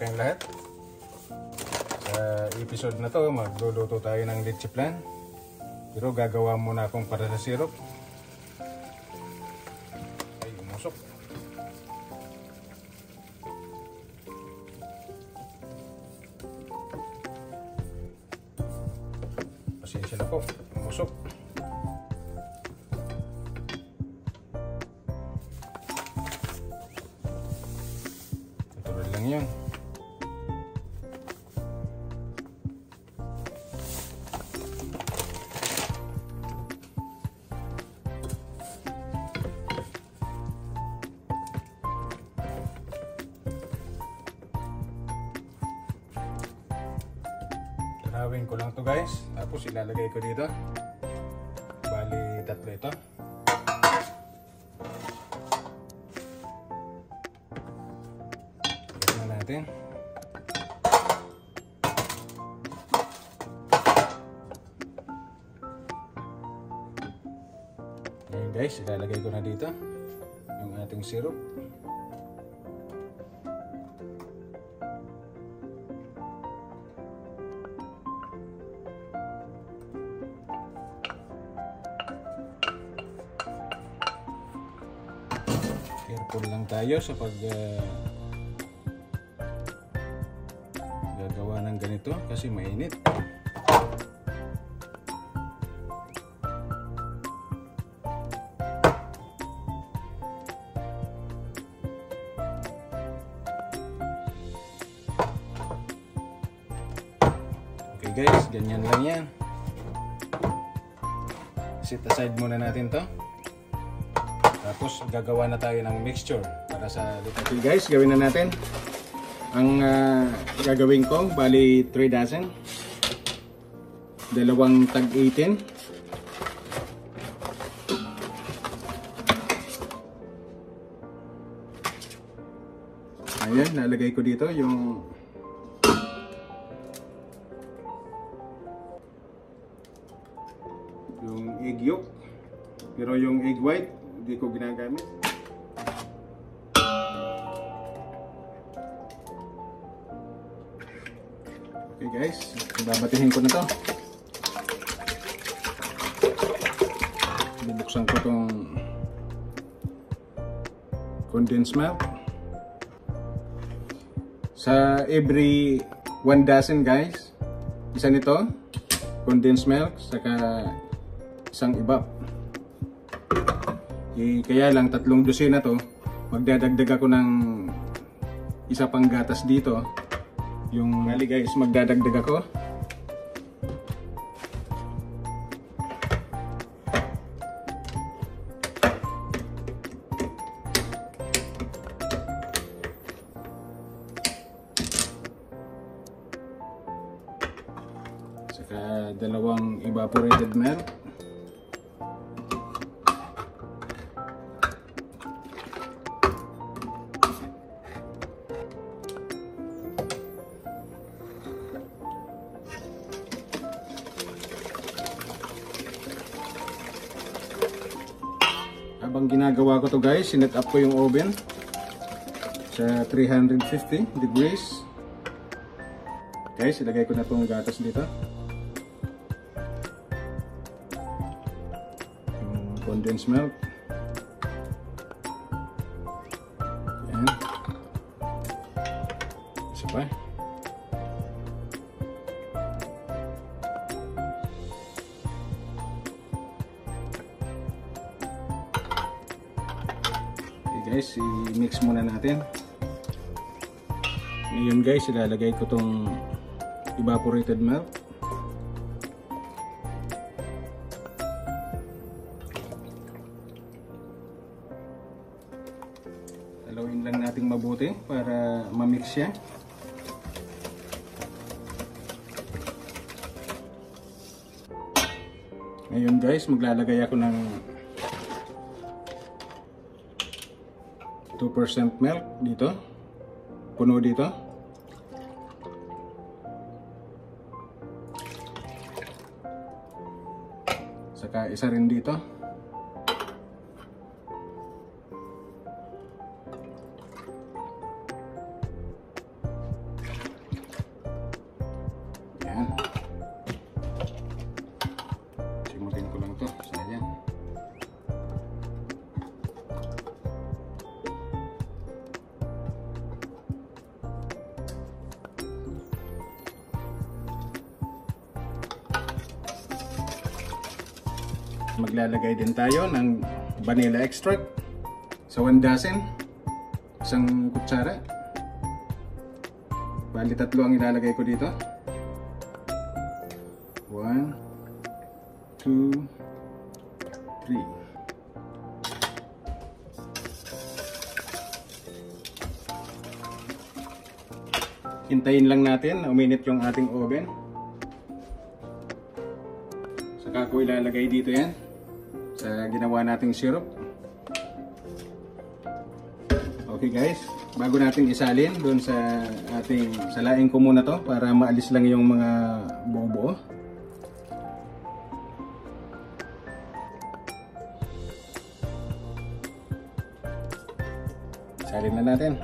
kayong lahat. Sa episode na to, magluluto tayo ng leche flan. Pero gagawa muna akong para sa syrup. Ay, umusok. Pasensya na po, umusok. Tuloy lang yun. Tanawin ko lang to guys, tapos ilalagay ko dito. Bali, tatlo ito. Tignan natin. Ngayon guys, ilalagay ko na dito yung ating syrup. Careful lang tayo sa gagawa ng ganito kasi mainit. Okay guys, ganyan lang yan. Set aside muna natin to. Tapos gagawa na tayo ng mixture para sa luto. Okay guys, gawin na natin. Ang gagawin ko, bali 3 dozen. Dalawang tag 18. Ayan, nalagay ko dito yung egg yolk. Pero yung egg white hindi ko ginagamit. Okay guys, babatihin ko na to. Bubuksan ko tong condensed milk. Sa every 1 dozen guys, isa nito condensed milk saka isang ibap. Kaya lang 3 dosena to, magdadagdag ako ng isa pang gatas dito. Yung mali guys, magdadagdag ako. Saka 2 evaporated milk. Habang ginagawa ko to guys, sinet up ko yung oven sa 350 degrees. Guys, ilagay ko na itong gatas dito. Yung condensed milk. Ayan. Isa pa. Guys, i-mix muna natin. Ngayon guys, ilalagay ko tong evaporated milk. Halawin lang natin mabuti para ma-mix siya. Ngayon guys, maglalagay ako ng 2% milk dito, puno dito. Saka isa rin dito. maglalagay din tayo ng vanilla extract. So 1 dozen, isang kutsara. Bali 3 ang ilalagay ko dito. 1, 2, 3. Hintayin lang natin na uminit yung ating oven. Saka ko ilalagay dito yan sa ginawa nating syrup. Okay guys, bago natin isalin doon sa ating, salain ko muna to para maalis lang yung mga buo-buo. Isalin na natin.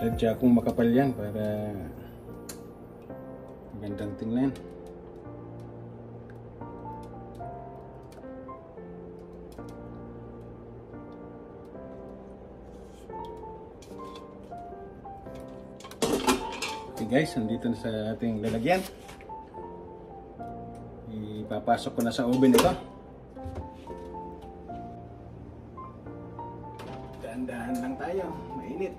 Sinadya kong makapal yan para magandang tingnan. Okay guys, nandito na sa ating lalagyan. Ipapasok ko na sa oven ito. Dahan-dahan lang tayo, mainit.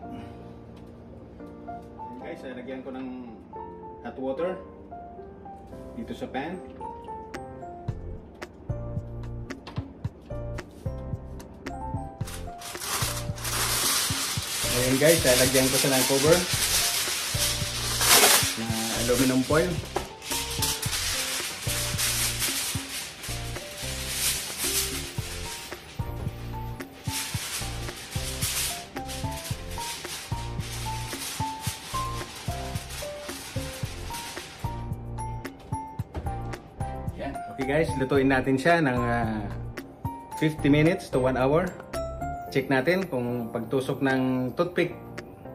Guys, lagyan ko ng hot water dito sa pan. Ayan guys, lagyan ko siya ng cover na aluminum foil. Okay guys, lutuin natin siya ng 50 minutes to 1 hour. Check natin kung pagtusok ng toothpick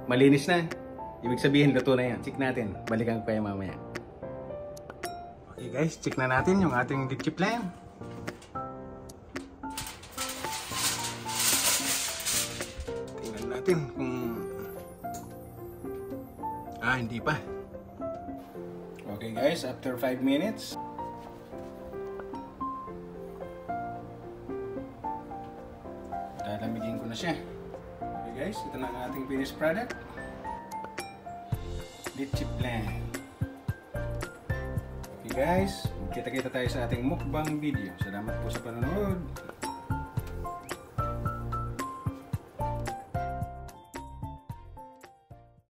malinis na. Ibig sabihin luto na yan. Check natin. Balikan ko kayo mamaya. Okay guys, check na natin yung ating leche plan. Tingnan natin kung hindi pa. Okay guys, after 5 minutes. Lalamigin ko na siya. Okay guys, ito na ang ating finished product. Leche plan. Okay guys, kita-kita tayo sa ating mukbang video. Salamat po sa panonood.